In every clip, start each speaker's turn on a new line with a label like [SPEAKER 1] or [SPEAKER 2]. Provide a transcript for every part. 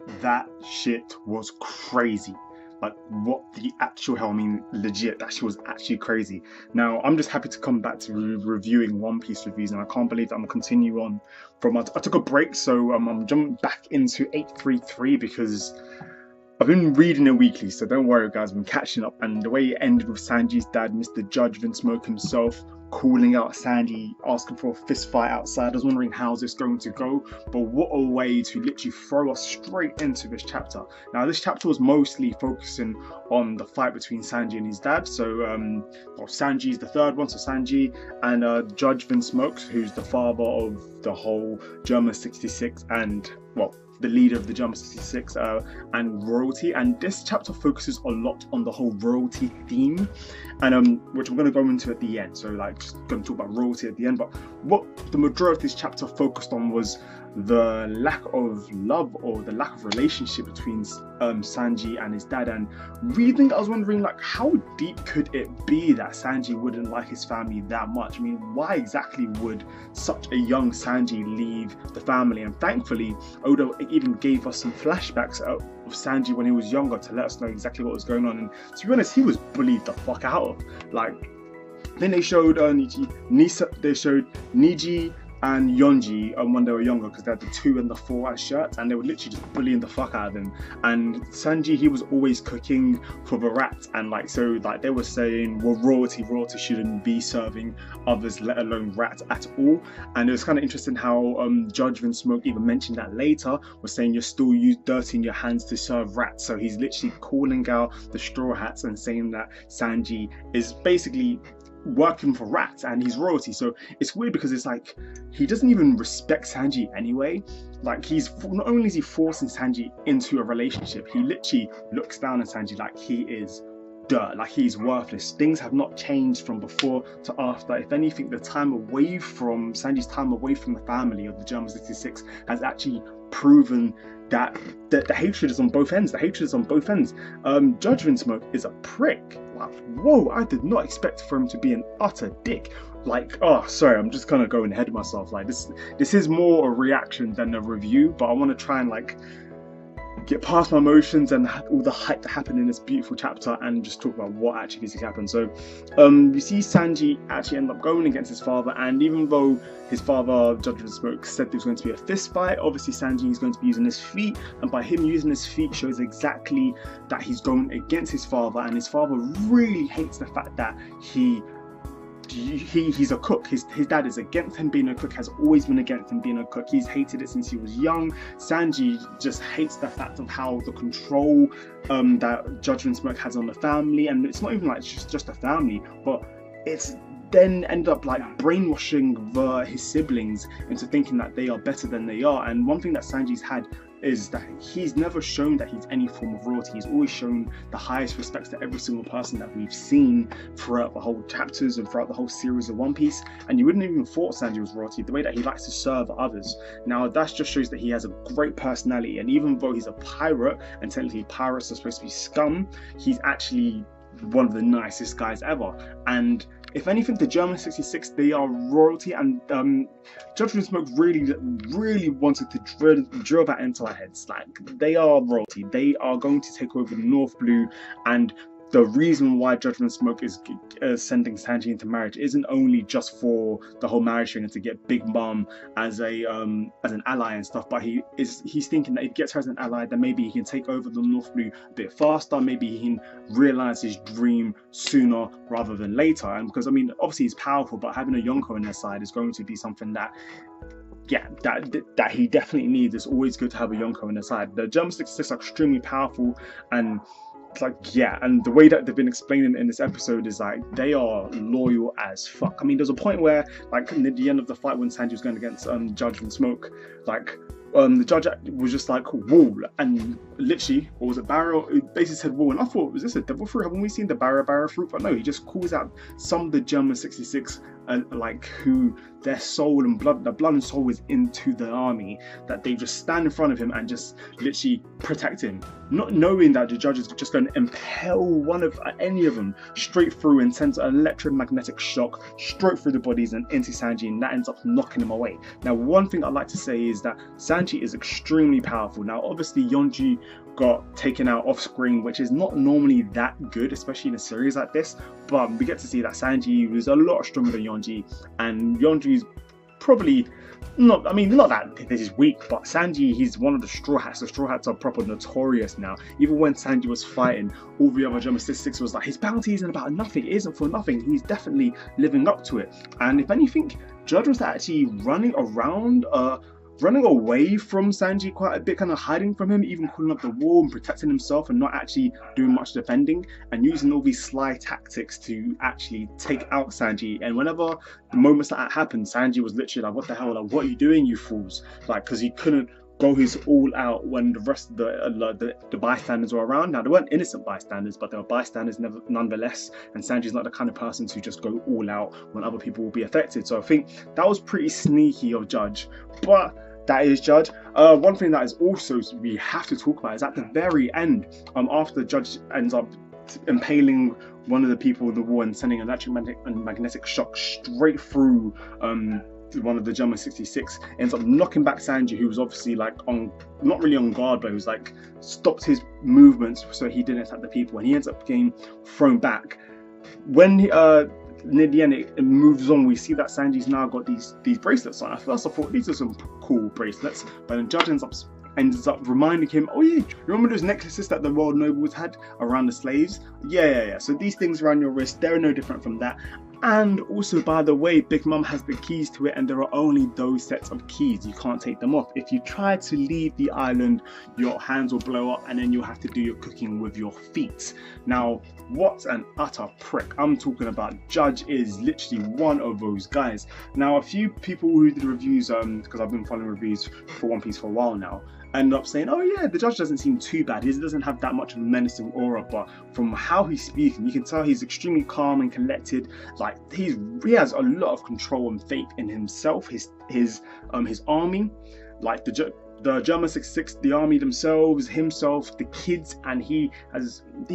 [SPEAKER 1] That shit was crazy. Like, what the actual hell? I mean, legit, that shit was actually crazy. Now, I'm just happy to come back to reviewing One Piece reviews, and I can't believe that I'm gonna continue on from. I took a break, so I'm jumping back into 833 because I've been reading it weekly, so don't worry, guys. I'm catching up. And the way it ended with Sanji's dad, Mr. Judge Vince Smoke himself, calling out Sanji, asking for a fist fight outside. I was wondering how's this going to go, but what a way to literally throw us straight into this chapter. Now, this chapter was mostly focusing on the fight between Sanji and his dad. So, well, Sanji's the third one, so Sanji and Judge Vince Smoke, who's the father of the whole German 66 and, well, the leader of the German 66 and royalty. And this chapter focuses a lot on the whole royalty theme, and which I'm going to go into at the end. So like, just going to talk about royalty at the end. But what the majority of this chapter focused on was the lack of love or the lack of relationship between Sanji and his dad. And reading, I was wondering, like, how deep could it be that Sanji wouldn't like his family that much? I mean, why exactly would such a young Sanji leave the family? And thankfully, Oda even gave us some flashbacks of Sanji when he was younger to let us know exactly what was going on. And to be honest, he was bullied the fuck out of. Like, then they showed they showed Niji and Yonji when they were younger, because they had the 2 and the 4 as shirts, and they were literally just bullying the fuck out of him. And Sanji, he was always cooking for the rats, and like, so like they were saying, well, royalty shouldn't be serving others, let alone rats at all. And it was kind of interesting how Judge Vince Smoke even mentioned that later, was saying you're still dirtying your hands to serve rats. So he's literally calling out the Straw Hats and saying that Sanji is basically working for rats and he's royalty. So it's weird because it's like he doesn't even respect Sanji anyway. Like, he's not only is he forcing Sanji into a relationship, he literally looks down at Sanji like he is dirt, like he's worthless. Things have not changed from before to after. If anything, the time away from Sanji's time away from the family of the German 66 has actually proven that the hatred is on both ends. The hatred is on both ends. Judge Vince Smoke is a prick. Like, whoa, I did not expect for him to be an utter dick. Like, oh, sorry, I'm just kind of going ahead of myself. Like, this is more a reaction than a review, but I want to try and like get past my emotions and all the hype that happened in this beautiful chapter and just talk about what actually physically happened. So you see Sanji actually end up going against his father, and even though his father, Judge Vince Smoke, said there was going to be a fist fight, obviously Sanji is going to be using his feet, and by him using his feet shows exactly that he's going against his father. And his father really hates the fact that he's a cook. His dad is against him being a cook, has always been against him being a cook. He's hated it since he was young. Sanji just hates the fact of how the control that Judge Vince Smoke has on the family, and it's not even like just a family, but it's then end up like brainwashing his siblings into thinking that they are better than they are. And one thing that Sanji's had is that he's never shown that he's any form of royalty. He's always shown the highest respects to every single person that we've seen throughout the whole chapters and throughout the whole series of One Piece. And you wouldn't even thought Sanji was royalty, the way that he likes to serve others. Now that just shows that he has a great personality, and even though he's a pirate and technically pirates are supposed to be scum, he's actually one of the nicest guys ever. And if anything, the German 66, they are royalty, and Judge Vince Smoke really wanted to drill that into our heads. Like, they are royalty. They are going to take over the North Blue, and the reason why Judge Vince Smoke is sending Sanji into marriage isn't only just for the whole marriage thing and to get Big Mom as an ally and stuff, but he's thinking that if he gets her as an ally, then maybe he can take over the North Blue a bit faster. Maybe he can realize his dream sooner rather than later. And because, I mean, obviously he's powerful, but having a Yonko on their side is going to be something that, yeah, that he definitely needs. It's always good to have a Yonko on their side. The German 66 are extremely powerful, and like, yeah, and the way that they've been explaining in this episode is like they are loyal as fuck. I mean, there's a point where, like, at the end of the fight when Sanji was going against Judge Vince Smoke, like the judge was just like, wall, and literally, or was it barrier? It basically said wall, and I thought, was this a devil fruit? Haven't we seen the barrier fruit? But no, he just calls out some of the German 66 like who their soul and blood, their blood and soul is into the army, that they just stand in front of him and just literally protect him, not knowing that the judge is just going to impale any of them straight through and sends an electromagnetic shock straight through the bodies and into Sanji, and that ends up knocking him away. Now, one thing I'd like to say is that Sanji is extremely powerful. Now, obviously, Yonju got taken out off screen, which is not normally that good, especially in a series like this, but we get to see that Sanji was a lot stronger than Yonji, and Yonju's probably not that this is weak, but Sanji, he's one of the Straw Hats. The Straw Hats are proper notorious now. Even when Sanji was fighting, all the other German Six was like, his bounty isn't about nothing, it isn't for nothing, he's definitely living up to it. And if anything, Judge was actually running away from Sanji quite a bit, kind of hiding from him, even pulling up the wall and protecting himself and not actually doing much defending, and using all these sly tactics to actually take out Sanji. And whenever the moments that happened, Sanji was literally like, what the hell, like, what are you doing, you fools? Like, because he couldn't go his all out when the rest of the bystanders were around. Now, they weren't innocent bystanders, but they were bystanders nonetheless, and Sanji's not the kind of person to just go all out when other people will be affected. So I think that was pretty sneaky of Judge, but that is Judge. One thing that is also we have to talk about is at the very end, after Judge ends up impaling one of the people in the wall and sending an electromagnetic shock straight through one of the German 66, ends up knocking back Sanji, who was obviously like not really on guard, but who's like stopped his movements so he didn't attack the people, and he ends up getting thrown back. When near the end it moves on, we see that Sanji's now got these bracelets on. At first I thought these are some cool bracelets, but then Judge ends up reminding him, oh yeah, remember those necklaces that the royal nobles had around the slaves? Yeah. So these things around your wrist, they're no different from that. And also, by the way, Big Mom has the keys to it, and there are only those sets of keys. You can't take them off. If you try to leave the island, your hands will blow up, and then you'll have to do your cooking with your feet. Now, what an utter prick. I'm talking about Judge is literally one of those guys. Now, a few people who did reviews, because I've been following reviews for One Piece for a while now, end up saying, oh yeah, the Judge doesn't seem too bad. He doesn't have that much of a menacing aura, but from how he's speaking, you can tell he's extremely calm and collected. Like, he has a lot of control and faith in himself, his army, like the German 66, the army themselves, himself, the kids, and he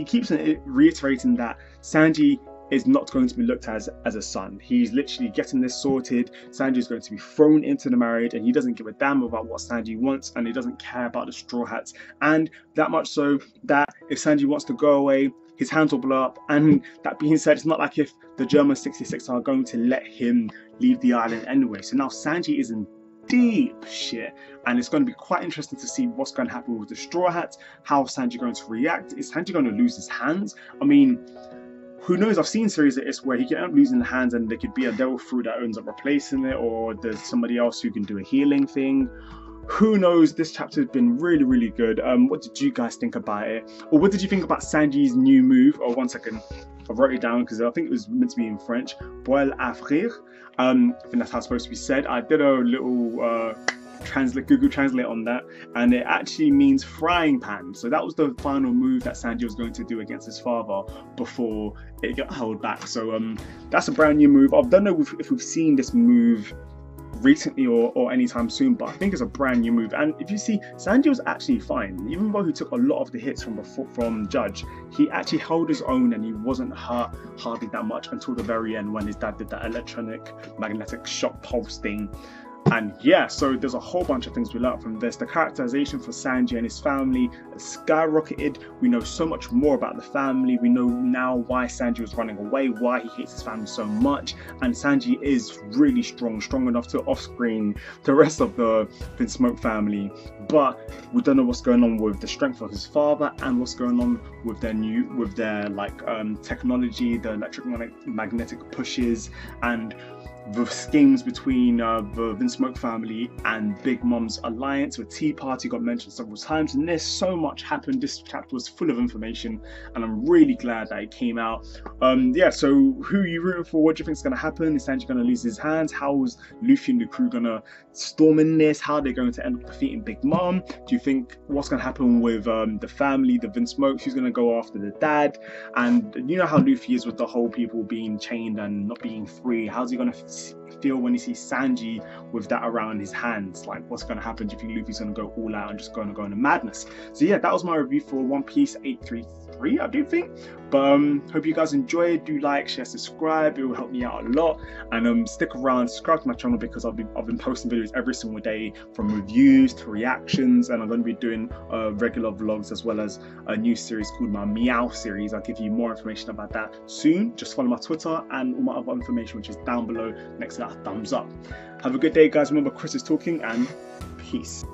[SPEAKER 1] keeps reiterating that Sanji is not going to be looked at as a son. He's literally getting this sorted. Sanji is going to be thrown into the marriage, and he doesn't give a damn about what Sanji wants, and he doesn't care about the Straw Hats. And that much so that if Sanji wants to go away, his hands will blow up. And that being said, it's not like if the German 66 are going to let him leave the island anyway. So now Sanji is in deep shit, and it's going to be quite interesting to see what's going to happen with the Straw Hats. How is Sanji going to react? Is Sanji going to lose his hands? I mean, who knows? I've seen series like this where he can end up losing the hands, and there could be a devil fruit that ends up replacing it, or there's somebody else who can do a healing thing. Who knows? This chapter has been really, really good. What did you guys think about it? Or what did you think about Sanji's new move? Oh, 1 second. I wrote it down because I think it was meant to be in French. Poêle à frire. I think that's how it's supposed to be said. I did a little Google Translate on that, and it actually means frying pan. So that was the final move that Sanji was going to do against his father before it got held back. So that's a brand new move. I don't know if we've seen this move recently or anytime soon, but I think it's a brand new move. And if you see, Sanji was actually fine, even though he took a lot of the hits from Judge. He actually held his own, and he wasn't hurt hardly that much until the very end when his dad did that electromagnetic shock pulse thing. And yeah, so there's a whole bunch of things we learned from this. The characterization for Sanji and his family skyrocketed. We know so much more about the family. We know now why Sanji was running away, why he hates his family so much. And Sanji is really strong enough to off-screen the rest of the Vinsmoke family. But we don't know what's going on with the strength of his father, and what's going on with their like technology, the electromagnetic pushes, and the schemes between the Vinsmoke family and Big Mom's alliance. The Tea Party got mentioned several times, and there's so much happened. This chapter was full of information, and I'm really glad that it came out. Yeah, so who are you rooting for? What do you think is going to happen? Is Sanji going to lose his hands? How is Luffy and the crew going to storm in this? How are they going to end up defeating Big Mom? Do you think what's going to happen with the family, the Vinsmokes? Who's going to go after the dad? And you know how Luffy is with the whole people being chained and not being free. How's he going to feel when he sees Sanji with that around his hands? Like, what's going to happen? Do you think Luffy's going to go all out and just going to go into madness? So yeah, that was my review for One Piece 833, I do think. But hope you guys enjoyed. Do like, share, subscribe. It will help me out a lot. And stick around, subscribe to my channel, because I've been posting videos every single day, from reviews to reactions, and I'm going to be doing regular vlogs, as well as a new series called my Meow series. I'll give you more information about that soon. Just follow my Twitter and all my other information, which is down below next to that thumbs up. Have a good day, guys. Remember, Chris is talking, and peace.